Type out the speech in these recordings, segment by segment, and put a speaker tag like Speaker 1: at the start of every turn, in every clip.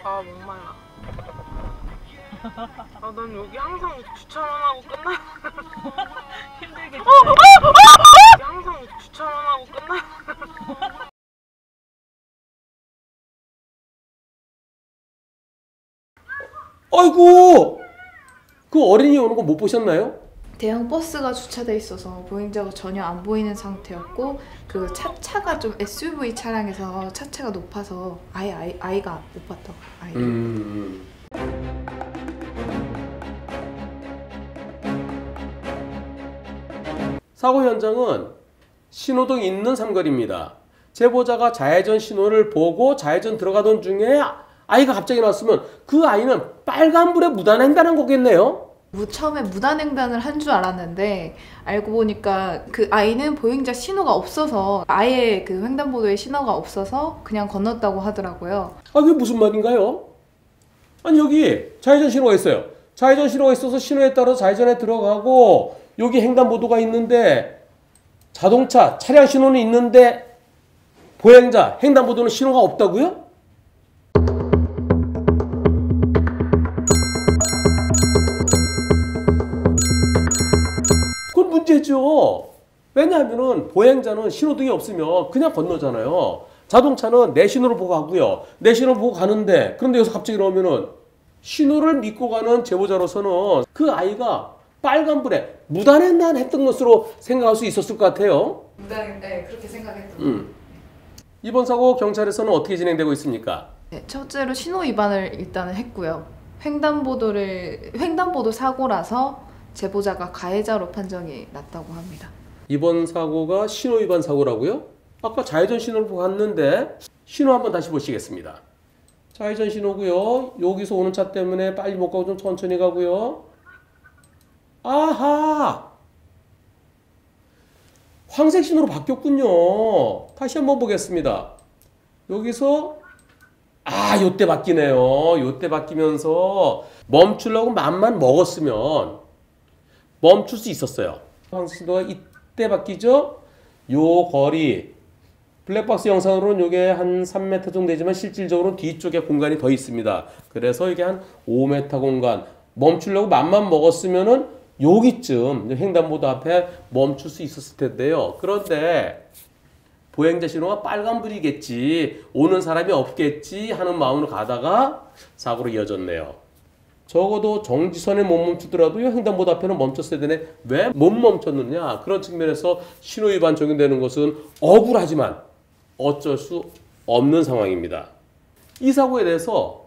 Speaker 1: 아, 목말라. 아, 난 여기 항상 주차만 하고 끝나.
Speaker 2: 힘들게
Speaker 1: 여기 항상 주차만 하고 끝나.
Speaker 3: 아이고, 그 어린이 오는 거 못 보셨나요?
Speaker 4: 대형 버스가 주차돼 있어서 보행자가 전혀 안 보이는 상태였고 그 차가 좀 SUV 차량에서 차체가 높아서 아예 아이가 못 봤다고. 아이를.
Speaker 3: 사고 현장은 신호등 있는 삼거리입니다. 제보자가 좌회전 신호를 보고 좌회전 들어가던 중에 아이가 갑자기 나왔으면 그 아이는 빨간불에 무단횡단한 거겠네요.
Speaker 4: 처음에 무단횡단을 한 줄 알았는데 알고 보니까 그 아이는 보행자 신호가 없어서 아예 그 횡단보도에 신호가 없어서 그냥 건넜다고 하더라고요.
Speaker 3: 아, 그게 무슨 말인가요? 아니, 여기 좌회전 신호가 있어요. 좌회전 신호가 있어서 신호에 따라 좌회전에 들어가고 여기 횡단보도가 있는데 자동차, 차량 신호는 있는데 보행자, 횡단보도는 신호가 없다고요? 그건 문제죠. 왜냐하면 보행자는 신호등이 없으면 그냥 건너잖아요. 자동차는 내 신호를 보고 가고요. 내 신호를 보고 가는데 그런데 여기서 갑자기 나오면은 신호를 믿고 가는 제보자로서는 그 아이가 빨간불에 무단횡단 했던 것으로 생각할 수 있었을 것 같아요.
Speaker 4: 네, 그렇게 생각했던.
Speaker 3: 이번 사고 경찰에서는 어떻게 진행되고 있습니까?
Speaker 4: 네, 첫째로 신호 위반을 일단은 했고요. 횡단보도 사고라서 제보자가 가해자로 판정이 났다고 합니다.
Speaker 3: 이번 사고가 신호 위반 사고라고요? 아까 좌회전 신호를 보고 갔는데 신호 한번 다시 보시겠습니다. 좌회전 신호고요. 여기서 오는 차 때문에 빨리 못 가고 좀 천천히 가고요. 아하! 황색 신호로 바뀌었군요. 다시 한번 보겠습니다. 여기서 요때 바뀌네요. 요때 바뀌면서 멈추려고 맘만 먹었으면 멈출 수 있었어요. 황색 신호가 이때 바뀌죠? 요 거리 블랙박스 영상으로는 이게 한 3m 정도 되지만 실질적으로 뒤쪽에 공간이 더 있습니다. 그래서 이게 한 5m 공간 멈추려고 맘만 먹었으면은 여기쯤 횡단보도 앞에 멈출 수 있었을 텐데요. 그런데 보행자 신호가 빨간불이겠지, 오는 사람이 없겠지 하는 마음으로 가다가 사고로 이어졌네요. 적어도 정지선에 못 멈추더라도 횡단보도 앞에는 멈췄어야 되네. 왜 못 멈췄느냐? 그런 측면에서 신호위반 적용되는 것은 억울하지만 어쩔 수 없는 상황입니다. 이 사고에 대해서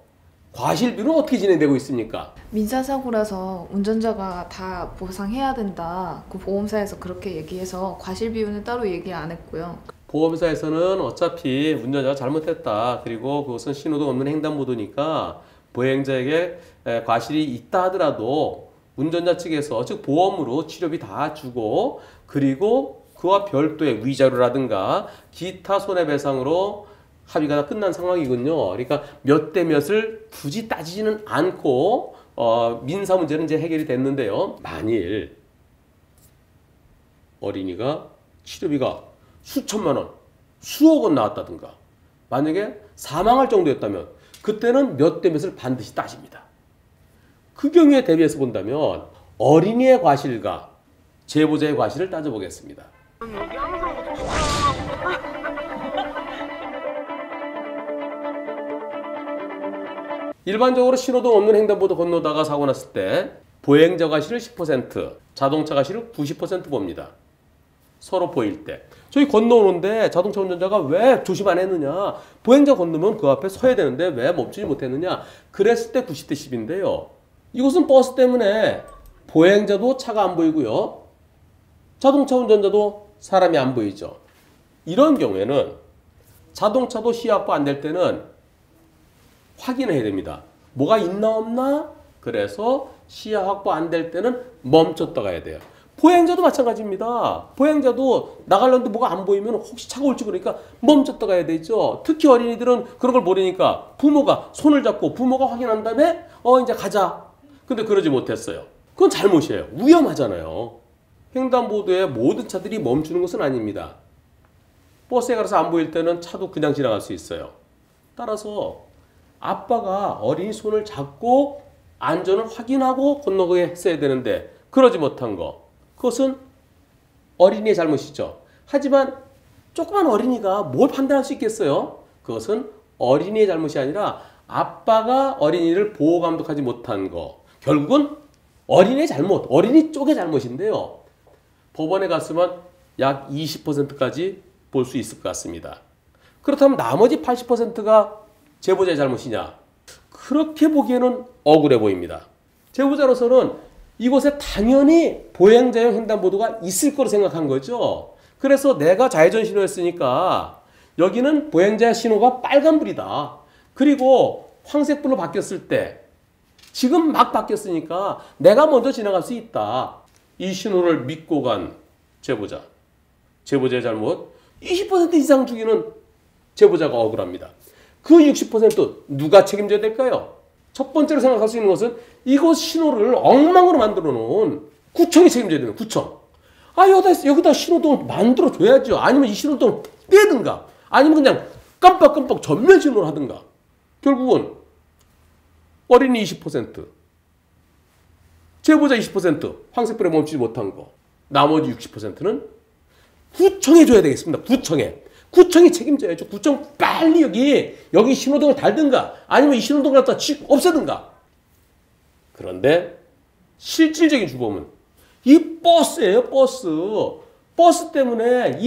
Speaker 3: 과실비는 어떻게 진행되고 있습니까?
Speaker 4: 민사사고라서 운전자가 다 보상해야 된다. 그 보험사에서 그렇게 얘기해서 과실비용은 따로 얘기 안 했고요.
Speaker 3: 보험사에서는 어차피 운전자가 잘못했다. 그리고 그것은 신호등 없는 횡단보도니까 보행자에게 과실이 있다 하더라도 운전자 측에서 즉 보험으로 치료비 다 주고 그리고 그와 별도의 위자료라든가 기타 손해배상으로 합의가 다 끝난 상황이군요. 그러니까 몇 대 몇을 굳이 따지지는 않고 민사 문제는 이제 해결이 됐는데요. 만일 어린이가 치료비가 수천만 원, 수억 원 나왔다든가 만약에 사망할 정도였다면 그때는 몇 대 몇을 반드시 따집니다. 그 경우에 대비해서 본다면 어린이의 과실과 제보자의 과실을 따져보겠습니다.
Speaker 1: 난 여기 항상 주차만 하고 끝나.
Speaker 3: 일반적으로 신호등 없는 횡단보도 건너다가 사고 났을 때 보행자 과실을 10%, 자동차 과실을 90% 봅니다. 서로 보일 때. 저희 건너오는데 자동차 운전자가 왜 조심 안 했느냐. 보행자 건너면 그 앞에 서야 되는데 왜 멈추지 못했느냐. 그랬을 때 90대 10인데요. 이것은 버스 때문에 보행자도 차가 안 보이고요. 자동차 운전자도 사람이 안 보이죠. 이런 경우에는 자동차도 시야 확보 안 될 때는 확인해야 됩니다. 뭐가 있나 없나? 그래서 시야 확보 안 될 때는 멈췄다 가야 돼요. 보행자도 마찬가지입니다. 보행자도 나가려는데 뭐가 안 보이면 혹시 차가 올지 그러니까 멈췄다 가야 되죠. 특히 어린이들은 그런 걸 모르니까 부모가 손을 잡고 부모가 확인한 다음에 이제 가자. 근데 그러지 못했어요. 그건 잘못이에요. 위험하잖아요. 횡단보도에 모든 차들이 멈추는 것은 아닙니다. 버스에 가서 안 보일 때는 차도 그냥 지나갈 수 있어요. 따라서 아빠가 어린이 손을 잡고 안전을 확인하고 건너게 했어야 되는데 그러지 못한 거. 그것은 어린이의 잘못이죠. 하지만 조그만 어린이가 뭘 판단할 수 있겠어요? 그것은 어린이의 잘못이 아니라 아빠가 어린이를 보호 감독하지 못한 거. 결국은 어린이의 잘못, 어린이 쪽의 잘못인데요. 법원에 갔으면 약 20%까지 볼 수 있을 것 같습니다. 그렇다면 나머지 80%가 제보자의 잘못이냐? 그렇게 보기에는 억울해 보입니다. 제보자로서는 이곳에 당연히 보행자용 횡단보도가 있을 거로 생각한 거죠. 그래서 내가 좌회전 신호였으니까 여기는 보행자 신호가 빨간불이다. 그리고 황색불로 바뀌었을 때 지금 막 바뀌었으니까 내가 먼저 지나갈 수 있다. 이 신호를 믿고 간 제보자. 제보자의 잘못 20% 이상 주기는 제보자가 억울합니다. 그 60% 누가 책임져야 될까요? 첫 번째로 생각할 수 있는 것은 이곳 신호를 엉망으로 만들어 놓은 구청이 책임져야 되는 구청. 아, 여기다 신호등을 만들어 줘야죠. 아니면 이 신호등을 떼든가. 아니면 그냥 깜빡깜빡 전면 신호를 하든가. 결국은 어린이 20%, 제보자 20%, 황색불에 멈추지 못한 거. 나머지 60%는 구청에 줘야 되겠습니다. 구청에. 구청이 책임져야죠. 구청 빨리 여기 신호등을 달든가 아니면 이 신호등을 갖다 없애든가. 그런데 실질적인 주범은 이 버스예요. 버스 때문에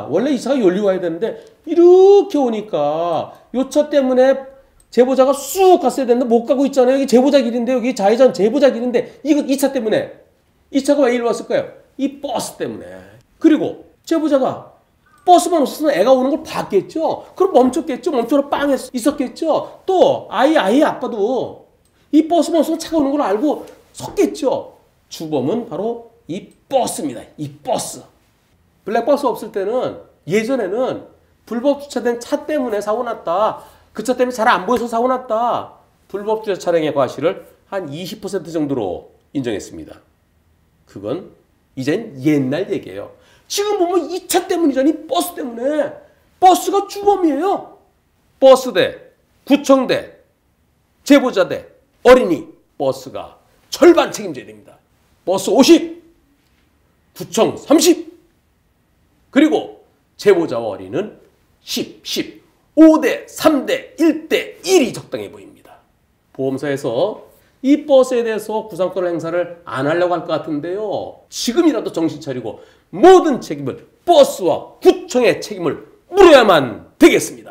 Speaker 3: 원래 이 차가 여기로 와야 되는데 이렇게 오니까 이 차 때문에 제보자가 쑥 갔어야 되는데 못 가고 있잖아요. 여기 제보자 길인데 여기 좌회전 제보자 길인데 이 차 때문에 이 차가 왜 이리로 왔을까요? 이 버스 때문에. 그리고 제보자가 버스만 없었으면 애가 오는 걸 봤겠죠. 그럼 멈췄겠죠. 멈춰서 빵 있었겠죠. 또 아이 아빠도 이 버스만 없으면 차가 오는 걸 알고 섰겠죠. 주범은 바로 이 버스입니다. 이 버스. 블랙버스 없을 때는 예전에는 불법 주차된 차 때문에 사고 났다. 그 차 때문에 잘 안 보여서 사고 났다. 불법 주차 차량의 과실을 한 20% 정도로 인정했습니다. 그건 이젠 옛날 얘기예요. 지금 보면 이 차 때문이잖니. 버스 때문에. 버스가 주범이에요. 버스 대 구청 대 제보자 대 어린이. 버스가 절반 책임져야 됩니다. 버스 50, 구청 30, 그리고 제보자와 어린이는 10, 5대 3대 1대 1이 적당해 보입니다. 보험사에서 이 버스에 대해서 구상권 행사를 안 하려고 할 것 같은데요. 지금이라도 정신 차리고 모든 책임을 버스와 구청의 책임을 물어야만 되겠습니다.